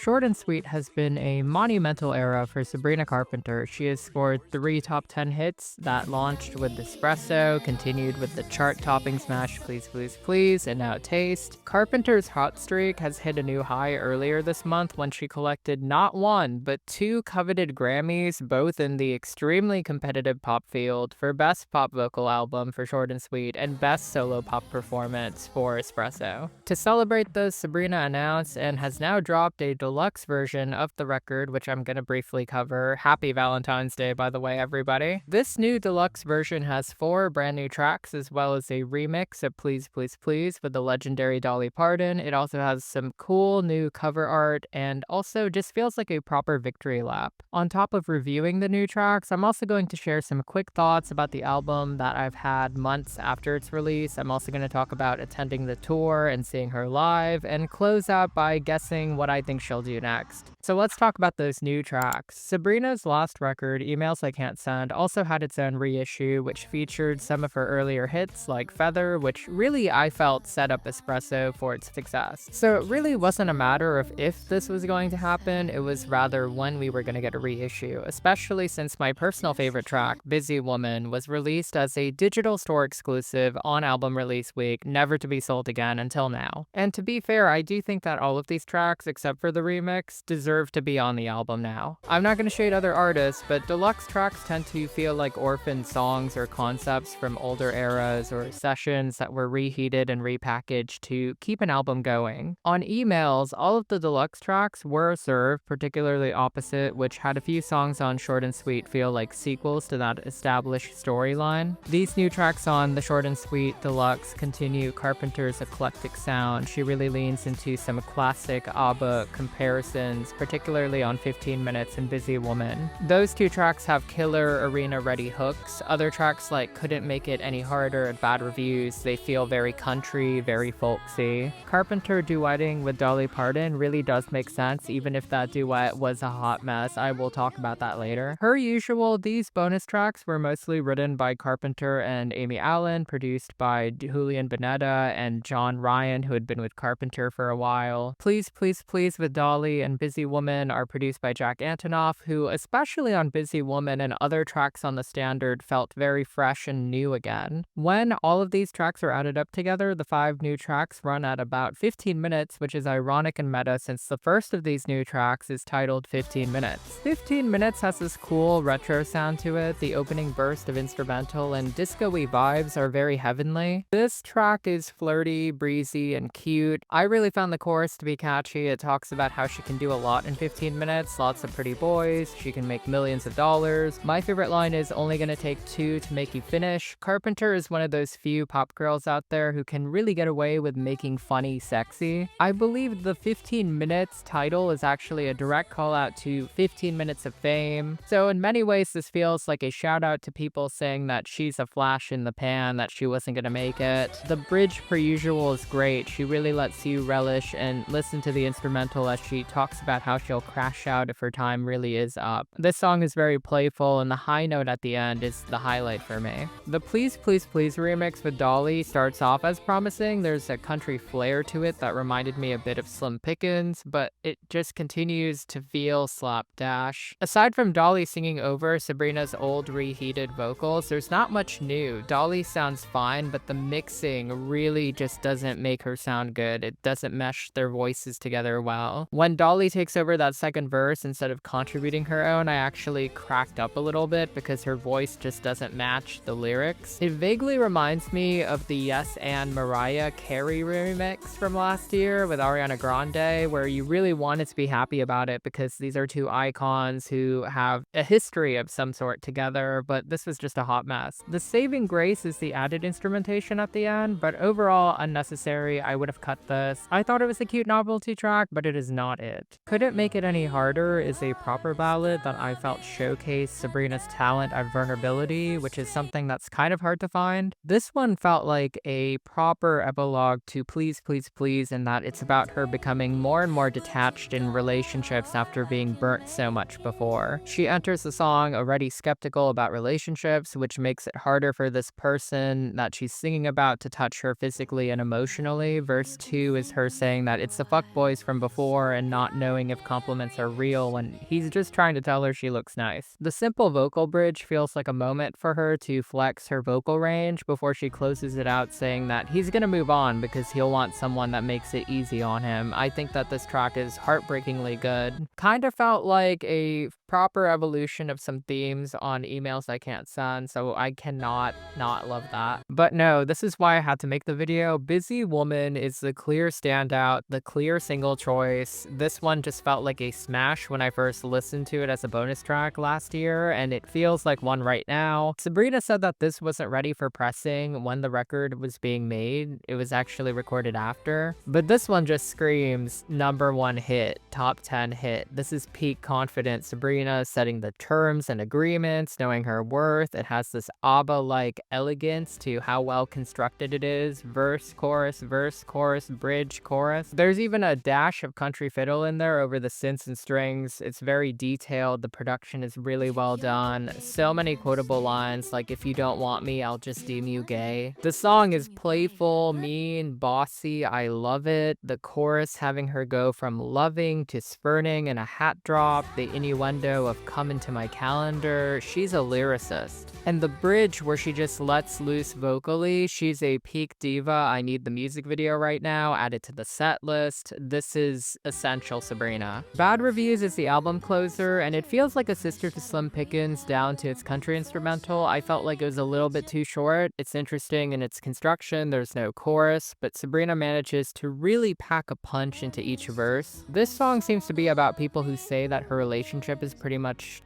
Short and Sweet has been a monumental era for Sabrina Carpenter. She has scored 3 top 10 hits that launched with Espresso, continued with the chart-topping smash Please Please Please, and now Taste. Carpenter's hot streak has hit a new high earlier this month when she collected not one, but 2 coveted Grammys, both in the extremely competitive pop field for Best Pop Vocal Album for Short and Sweet and Best Solo Pop Performance for Espresso. To celebrate this, Sabrina announced and has now dropped a deluxe version of the record, which I'm going to briefly cover. Happy Valentine's Day, by the way, everybody. This new deluxe version has 4 brand new tracks, as well as a remix of Please Please Please with the legendary Dolly Parton. It also has some cool new cover art and also just feels like a proper victory lap. On top of reviewing the new tracks, I'm also going to share some quick thoughts about the album that I've had months after its release. I'm also going to talk about attending the tour and seeing her live, and close out by guessing what I think she'll do next. So let's talk about those new tracks. Sabrina's last record, Emails I Can't Send, also had its own reissue, which featured some of her earlier hits like Feather, which really I felt set up Espresso for its success. So it really wasn't a matter of if this was going to happen, it was rather when we were going to get a reissue, especially since my personal favorite track, Busy Woman, was released as a digital store exclusive on album release week, never to be sold again until now. And to be fair, I do think that all of these tracks, except for the remix, deserve to be on the album now. I'm not going to shade other artists, but deluxe tracks tend to feel like orphaned songs or concepts from older eras or sessions that were reheated and repackaged to keep an album going. On Emails, all of the deluxe tracks were served, particularly Opposite, which had a few songs on Short and Sweet feel like sequels to that established storyline. These new tracks on the Short and Sweet Deluxe continue Carpenter's eclectic sound. She really leans into some classic ABBA comparisons, particularly on 15 Minutes and Busy Woman. Those 2 tracks have killer arena-ready hooks. Other tracks like Couldn't Make It Any Harder and Bad Reviews, they feel very country, very folksy. Carpenter duetting with Dolly Parton really does make sense, even if that duet was a hot mess. I will talk about that later. Per usual, these bonus tracks were mostly written by Carpenter and Amy Allen, produced by Julian Bonetta and John Ryan, who had been with Carpenter for a while. Please Please Please with Dolly and Busy Woman are produced by Jack Antonoff, who, especially on Busy Woman and other tracks on the standard, felt very fresh and new again. When all of these tracks are added up together, the 5 new tracks run at about 15 minutes, which is ironic and meta since the first of these new tracks is titled 15 Minutes. 15 Minutes has this cool retro sound to it. The opening burst of instrumental and disco-y vibes are very heavenly. This track is flirty, breezy, and cute. I really found the chorus to be catchy. It talks about how she can do a lot in 15 minutes, lots of pretty boys, she can make millions of dollars. My favorite line is only gonna take 2 to make you finish. Carpenter is one of those few pop girls out there who can really get away with making funny sexy. I believe the 15 Minutes title is actually a direct call out to 15 Minutes of Fame. So in many ways, this feels like a shout out to people saying that she's a flash in the pan, that she wasn't gonna make it. The bridge per usual is great. She really lets you relish and listen to the instrumental as she talks about how she'll crash out if her time really is up. This song is very playful, and the high note at the end is the highlight for me. The Please Please Please remix with Dolly starts off as promising. There's a country flair to it that reminded me a bit of Slim Pickens, but it just continues to feel slapdash. Aside from Dolly singing over Sabrina's old reheated vocals, there's not much new. Dolly sounds fine, but the mixing really just doesn't make her sound good. It doesn't mesh their voices together well. When Dolly takes over that second verse, instead of contributing her own, I actually cracked up a little bit because her voice just doesn't match the lyrics. It vaguely reminds me of the Yes and Mariah Carey remix from last year with Ariana Grande, where you really wanted to be happy about it because these are 2 icons who have a history of some sort together, but this was just a hot mess. The saving grace is the added instrumentation at the end, but overall unnecessary. I would have cut this. I thought it was a cute novelty track, but it is not it. Couldn't Make It Any Harder is a proper ballad that I felt showcased Sabrina's talent and vulnerability, which is something that's kind of hard to find. This one felt like a proper epilogue to Please Please Please in that it's about her becoming more and more detached in relationships after being burnt so much before. She enters the song already skeptical about relationships, which makes it harder for this person that she's singing about to touch her physically and emotionally. Verse 2 is her saying that it's the fuckboys from before her and not knowing if compliments are real when he's just trying to tell her she looks nice. The simple vocal bridge feels like a moment for her to flex her vocal range before she closes it out saying that he's gonna move on because he'll want someone that makes it easy on him. I think that this track is heartbreakingly good. Kind of felt like a proper evolution of some themes on Emails I Can't Send, so I cannot not love that. But no, this is why I had to make the video. Busy Woman is the clear standout, the clear single choice. This one just felt like a smash when I first listened to it as a bonus track last year, and it feels like one right now. Sabrina said that this wasn't ready for pressing when the record was being made. It was actually recorded after. But this one just screams #1 hit, top 10 hit. This is peak confidence. Sabrina setting the terms and agreements, knowing her worth. It has this ABBA-like elegance to how well constructed it is. Verse, chorus, bridge, chorus. There's even a dash of country fiddle in there over the synths and strings. It's very detailed. The production is really well done. So many quotable lines like, "If you don't want me, I'll just deem you gay." The song is playful, mean, bossy. I love it. The chorus having her go from loving to spurning in a hat drop. The innuendo of "come into my calendar." She's a lyricist. And the bridge where she just lets loose vocally, she's a peak diva. I need the music video right now. Add it to the set list. This is essential Sabrina. Bad Reviews is the album closer, and it feels like a sister to Slim Pickens down to its country instrumental. I felt like it was a little bit too short. It's interesting in its construction. There's no chorus, but Sabrina manages to really pack a punch into each verse. This song seems to be about people who say that her relationship is pretty much,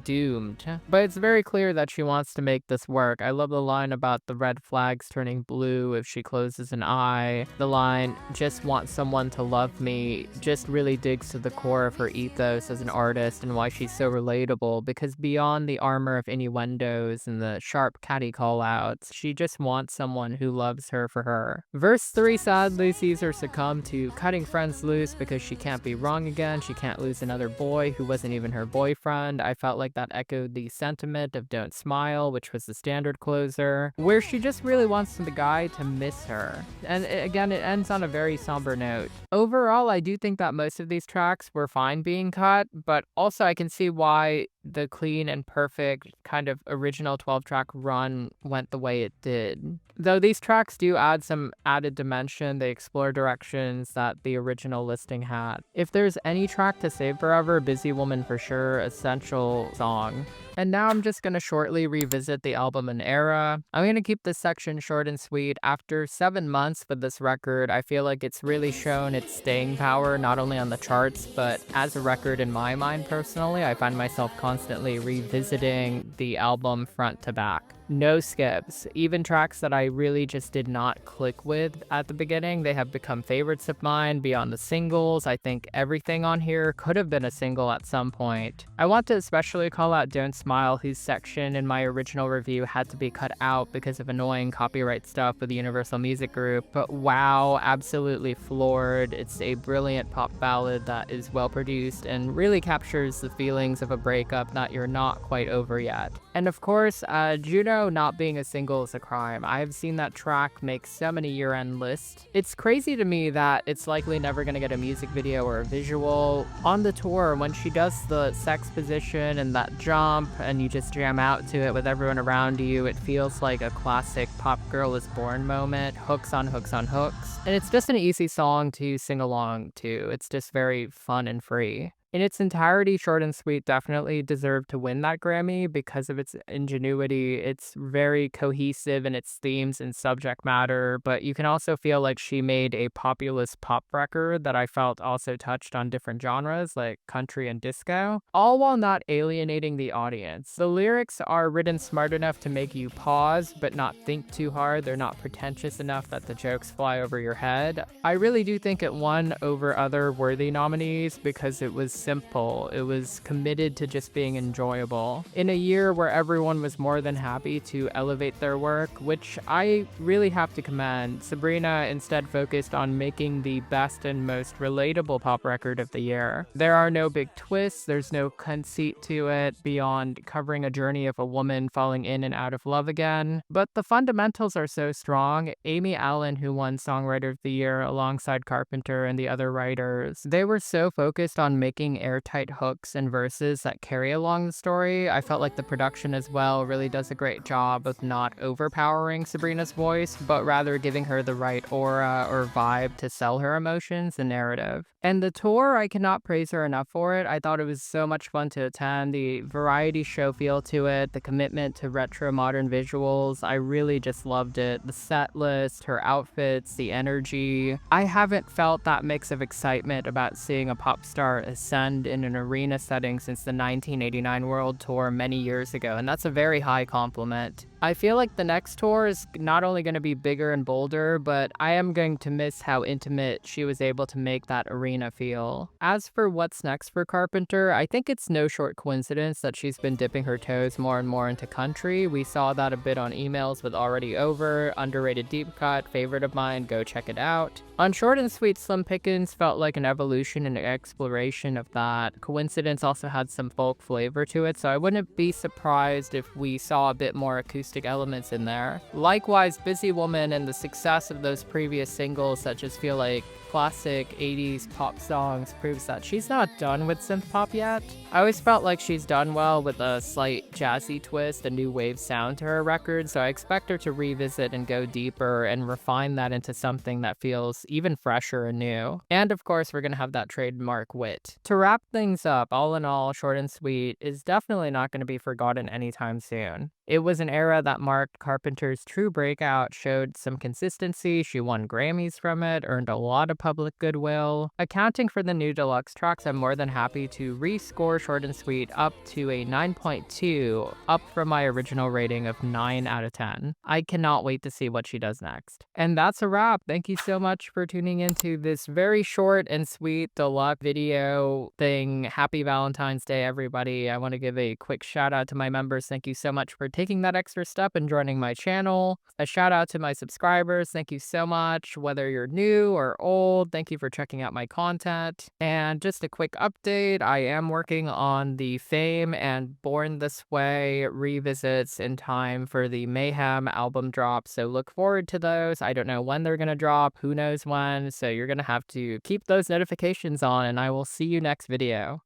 doomed. But it's very clear that she wants to make this work. I love the line about the red flags turning blue if she closes an eye. The line, "just want someone to love me," just really digs to the core of her ethos as an artist and why she's so relatable, because beyond the armor of innuendos and the sharp catty callouts, she just wants someone who loves her for her. Verse 3 sadly sees her succumb to cutting friends loose because she can't be wrong again. She can't lose another boy who wasn't even her boyfriend. I felt like that echoed the sentiment of Don't Smile, which was the standard closer, where she just really wants the guy to miss her. And again, it ends on a very somber note. Overall, I do think that most of these tracks were fine being cut, but also I can see why the clean and perfect kind of original 12-track run went the way it did. Though these tracks do add some added dimension, they explore directions that the original listing had. If there's any track to save forever, Busy Woman for sure, essential song. And now I'm just going to shortly revisit the album and era. I'm going to keep this section short and sweet. After 7 months with this record, I feel like it's really shown its staying power, not only on the charts, but as a record in my mind personally. I find myself constantly revisiting the album front to back. No skips. Even tracks that I really just did not click with at the beginning, they have become favorites of mine beyond the singles. I think everything on here could have been a single at some point. I want to especially call out Don't Smile, whose section in my original review had to be cut out because of annoying copyright stuff with the Universal Music Group. But wow, absolutely floored. It's a brilliant pop ballad that is well produced and really captures the feelings of a breakup that you're not quite over yet. And of course, Juno not being a single is a crime. I have seen that track make so many year-end lists. It's crazy to me that it's likely never gonna get a music video or a visual. On the tour, when she does the sex position and that jump and you just jam out to it with everyone around you, it feels like a classic Pop Girl Is Born moment, hooks on hooks on hooks. And it's just an easy song to sing along to. It's just very fun and free. In its entirety, short and sweet definitely deserved to win that Grammy because of its ingenuity. It's very cohesive in its themes and subject matter, but you can also feel like she made a populist pop record that I felt also touched on different genres like country and disco, all while not alienating the audience. The lyrics are written smart enough to make you pause, but not think too hard. They're not pretentious enough that the jokes fly over your head. I really do think it won over other worthy nominees because it was simple. It was committed to just being enjoyable. In a year where everyone was more than happy to elevate their work, which I really have to commend, Sabrina instead focused on making the best and most relatable pop record of the year. There are no big twists, there's no conceit to it beyond covering a journey of a woman falling in and out of love again. But the fundamentals are so strong. Amy Allen, who won Songwriter of the Year alongside Carpenter and the other writers, they were so focused on making airtight hooks and verses that carry along the story. I felt like the production as well really does a great job of not overpowering Sabrina's voice, but rather giving her the right aura or vibe to sell her emotions and narrative. And the tour, I cannot praise her enough for it. I thought it was so much fun to attend. The variety show feel to it, the commitment to retro modern visuals, I really just loved it. The set list, her outfits, the energy. I haven't felt that mix of excitement about seeing a pop star ascend in an arena setting since the 1989 World Tour many years ago, and that's a very high compliment. I feel like the next tour is not only going to be bigger and bolder, but I am going to miss how intimate she was able to make that arena feel. As for what's next for Carpenter, I think it's no short coincidence that she's been dipping her toes more and more into country. We saw that a bit on Emails with Already Over, underrated deep cut, favorite of mine, go check it out. On Short and Sweet, Slim Pickens felt like an evolution and exploration of that. Coincidence also had some folk flavor to it, so I wouldn't be surprised if we saw a bit more acoustic elements in there. Likewise, Busy Woman and the success of those previous singles such as Feel Like classic 80s pop songs proves that she's not done with synth pop yet. I always felt like she's done well with a slight jazzy twist, a new wave sound to her record, so I expect her to revisit and go deeper and refine that into something that feels even fresher and new. And of course, we're gonna have that trademark wit. To wrap things up, all in all, Short and Sweet is definitely not gonna be forgotten anytime soon. It was an era that marked Carpenter's true breakout, showed some consistency, she won Grammys from it, earned a lot of public goodwill. Accounting for the new deluxe tracks, I'm more than happy to rescore Short and Sweet up to a 9.2, up from my original rating of 9 out of 10. I cannot wait to see what she does next. And that's a wrap. Thank you so much for tuning into this very short and sweet deluxe video thing. Happy Valentine's Day, everybody. I want to give a quick shout out to my members. Thank you so much for taking that extra step and joining my channel. A shout out to my subscribers. Thank you so much. Whether you're new or old, thank you for checking out my content. And just a quick update, I am working on the Fame and Born This Way revisits in time for the Mayhem album drop, so look forward to those. I don't know when they're gonna drop, who knows when, so you're gonna have to keep those notifications on, and I will see you next video.